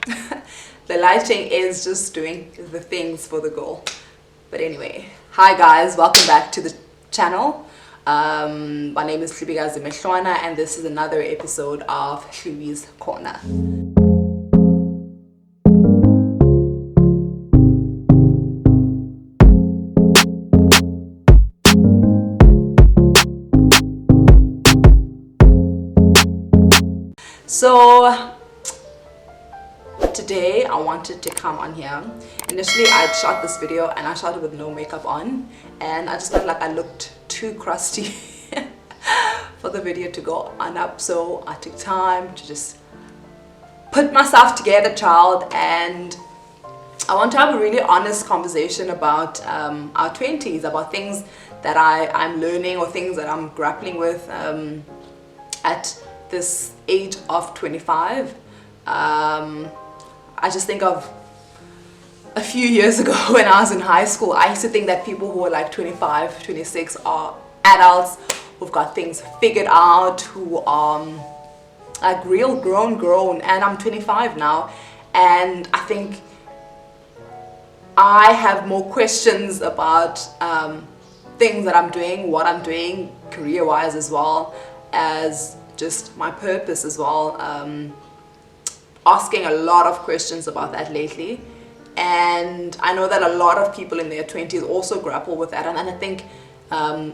The lighting is just doing the things for the goal. But anyway, hi guys, welcome back to the channel. My name is Hlubi and this is another episode of Hlubi's Corner. So today I wanted to come on here. Initially I shot this video and I shot it with no makeup on, and I just felt like I looked too crusty for the video to go on up, so I took time to just put myself together, child, and I want to have a really honest conversation about our 20s, about things that I'm learning or things that I'm grappling with at this age of 25. I just think of a few years ago when I was in high school. I used to think that people who are like 25, 26 are adults who've got things figured out, who are like real grown, and I'm 25 now, and I think I have more questions about things that I'm doing, what I'm doing career-wise, as well as just my purpose as well. Asking a lot of questions about that lately, and I know that a lot of people in their 20s also grapple with that, and I think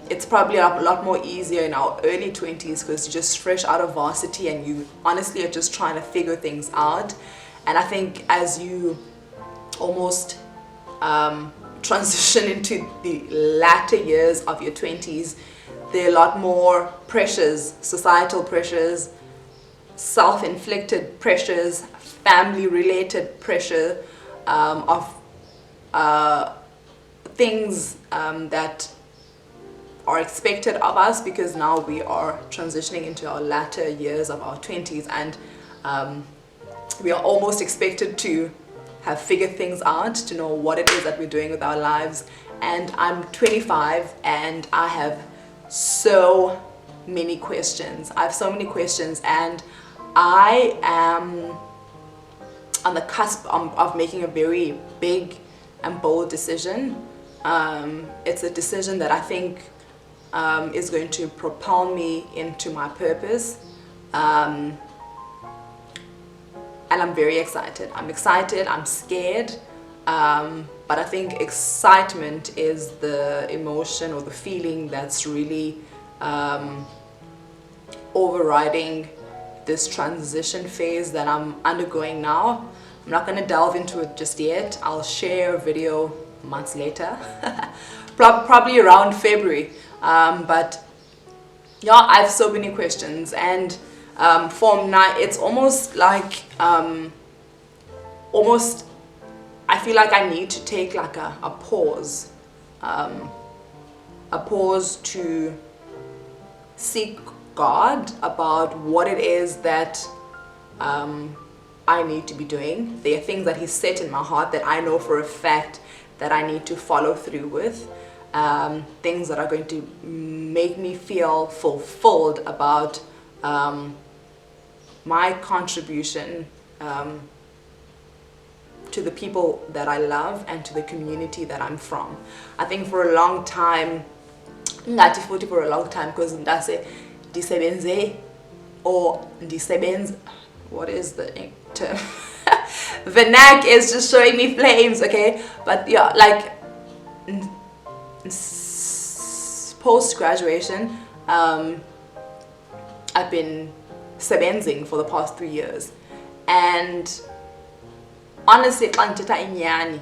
it's probably a lot more easier in our early 20s because you're just fresh out of varsity and you honestly are just trying to figure things out. And I think as you almost transition into the latter years of your 20s, there are a lot more pressures, societal pressures, self-inflicted pressures, family-related pressure of things that are expected of us, because now we are transitioning into our latter years of our 20s, and we are almost expected to have figured things out, to know what it is that we're doing with our lives. And I'm 25 and I have so many questions. I have so many questions, and I am on the cusp of making a very big and bold decision. It's a decision that I think is going to propel me into my purpose, and I'm very excited. I'm scared, but I think excitement is the emotion or the feeling that's really overriding this transition phase that I'm undergoing now. I'm not going to delve into it just yet. I'll share a video months later, probably around February. But yeah, I have so many questions, and for now it's almost like I feel like I need to take like a pause to seek God about what it is that I need to be doing. There are things that He set in my heart that I know for a fact that I need to follow through with, things that are going to make me feel fulfilled about my contribution to the people that I love and to the community that I'm from. I think for a long time, because ndase disebenze or disebenz, what is the term? Vernac is just showing me flames, okay? But yeah, like post-graduation, I've been sebenzing for the past 3 years, and honestly, like nyan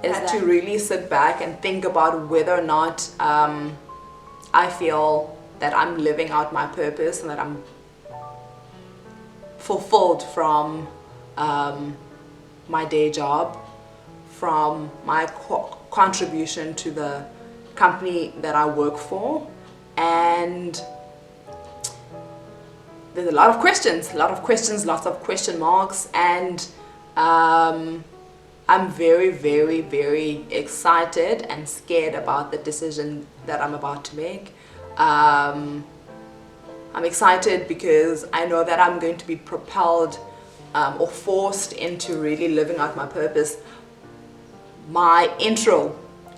is to really sit back and think about whether or not I feel that I'm living out my purpose and that I'm fulfilled from my day job, from my contribution to the company that I work for. And there's a lot of questions, lots of question marks, and I'm very, very, very excited and scared about the decision that I'm about to make. I'm excited because I know that I'm going to be propelled or forced into really living out my purpose, my intro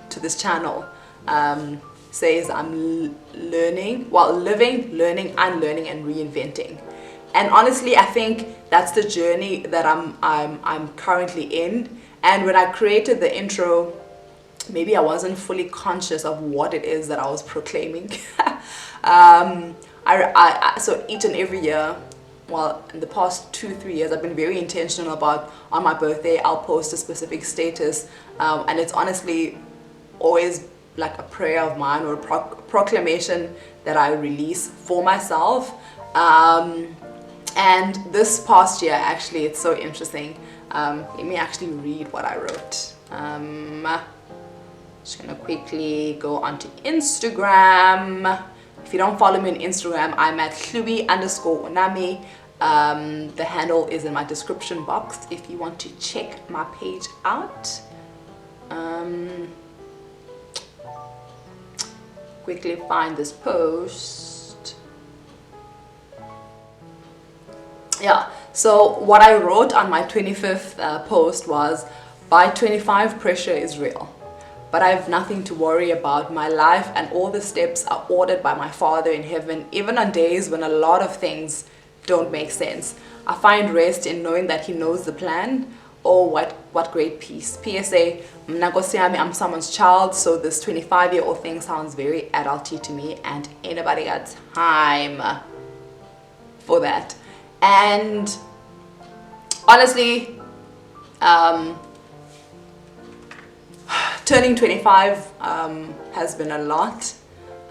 to this channel says I'm living, learning, unlearning, and reinventing. And honestly, I think that's the journey that I'm currently in. And when I created the intro, maybe I wasn't fully conscious of what it is that I was proclaiming. So each and every year, well, in the past 2-3 years, I've been very intentional about, on my birthday, I'll post a specific status, and it's honestly always like a prayer of mine or a proclamation that I release for myself. And this past year, actually, it's so interesting. Let me actually read what I wrote. Just gonna quickly go onto Instagram. If you don't follow me on Instagram, I'm at Hlubi_Unami. The handle is in my description box if you want to check my page out. Quickly find this post. Yeah, so what I wrote on my 25th post was, by 25, pressure is real. But I have nothing to worry about. My life and all the steps are ordered by my Father in heaven, even on days when a lot of things don't make sense. I find rest in knowing that He knows the plan. Oh, what great peace. PSA, I'm someone's child, so this 25-year-old thing sounds very adulty to me, and ain't nobody got time for that. And honestly, turning 25 has been a lot.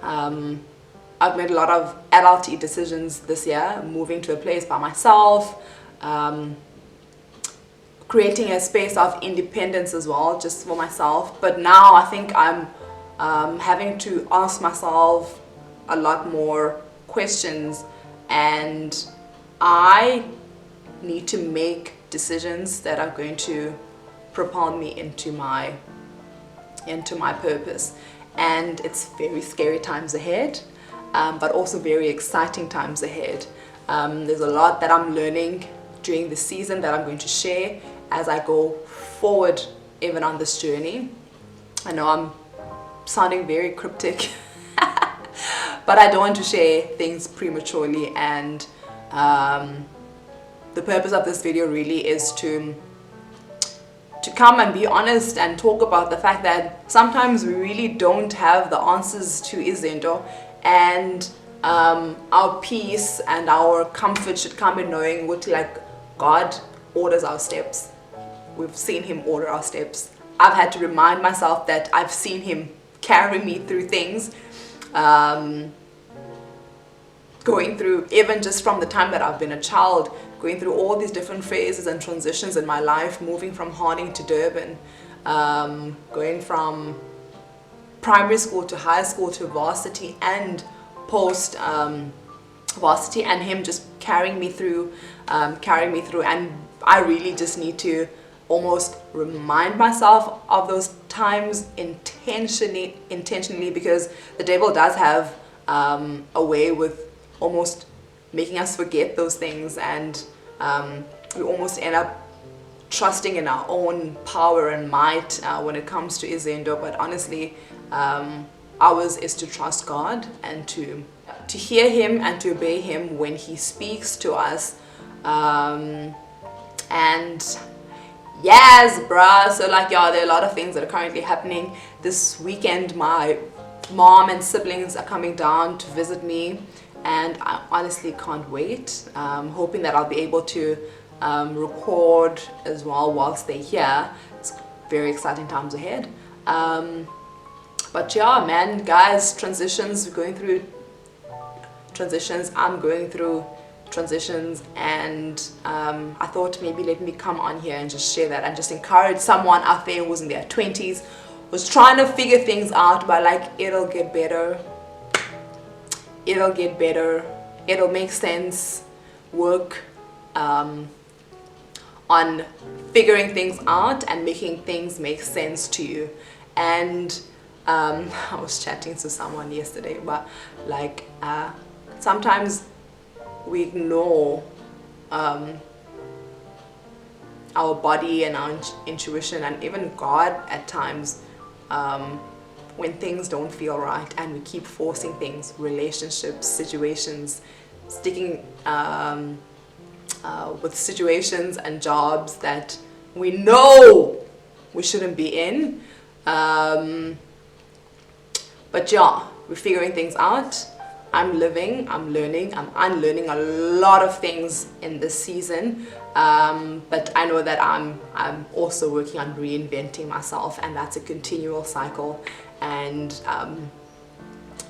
I've made a lot of adulty decisions this year, moving to a place by myself, creating a space of independence as well, just for myself. But now I think I'm having to ask myself a lot more questions, and I need to make decisions that are going to propel me into my purpose. And it's very scary times ahead, but also very exciting times ahead. There's a lot that I'm learning during the season that I'm going to share as I go forward even on this journey. I know I'm sounding very cryptic, but I don't want to share things prematurely, and the purpose of this video really is to come and be honest and talk about the fact that sometimes we really don't have the answers to izinto, and our peace and our comfort should come in knowing what, like, God orders our steps. We've seen Him order our steps. I've had to remind myself that I've seen Him carry me through things, going through, even just from the time that I've been a child, going through all these different phases and transitions in my life, moving from Harding to Durban, going from primary school to high school to varsity and post varsity, and Him just carrying me through, and I really just need to almost remind myself of those times intentionally, because the devil does have a way with almost making us forget those things, and we almost end up trusting in our own power and might when it comes to izinto. But honestly, ours is to trust God and to hear Him and to obey Him when He speaks to us. And yes, bruh, so like, yeah, there are a lot of things that are currently happening. This weekend my mom and siblings are coming down to visit me, and I honestly can't wait. Hoping that I'll be able to record as well whilst they're here. It's very exciting times ahead. But yeah, man, guys, transitions, we're going through transitions. I'm going through transitions, and I thought maybe let me come on here and just share that and just encourage someone out there who's in their 20s, was trying to figure things out, but like, it'll get better. It'll get better. It'll make sense. Work on figuring things out and making things make sense to you. And I was chatting to someone yesterday, but like, sometimes we ignore our body and our intuition and even God at times, when things don't feel right and we keep forcing things, relationships, situations, sticking with situations and jobs that we know we shouldn't be in. But yeah, we're figuring things out. I'm living, I'm learning, I'm unlearning a lot of things in this season. But I know that I'm also working on reinventing myself, and that's a continual cycle. And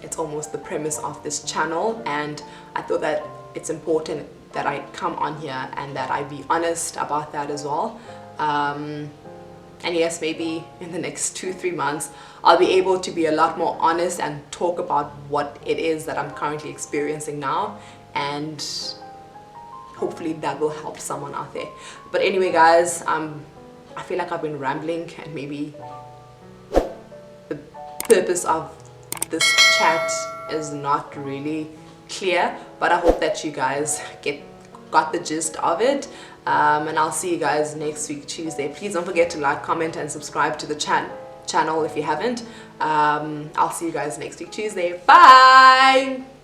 it's almost the premise of this channel. And I thought that it's important that I come on here and that I be honest about that as well. And yes, maybe in the next 2-3 months, I'll be able to be a lot more honest and talk about what it is that I'm currently experiencing now. And hopefully that will help someone out there. But anyway, guys, I feel like I've been rambling, and maybe the purpose of this chat is not really clear, but I hope that you guys got the gist of it. And I'll see you guys next week, Tuesday. Please don't forget to like, comment, and subscribe to the channel if you haven't. I'll see you guys next week, Tuesday. Bye!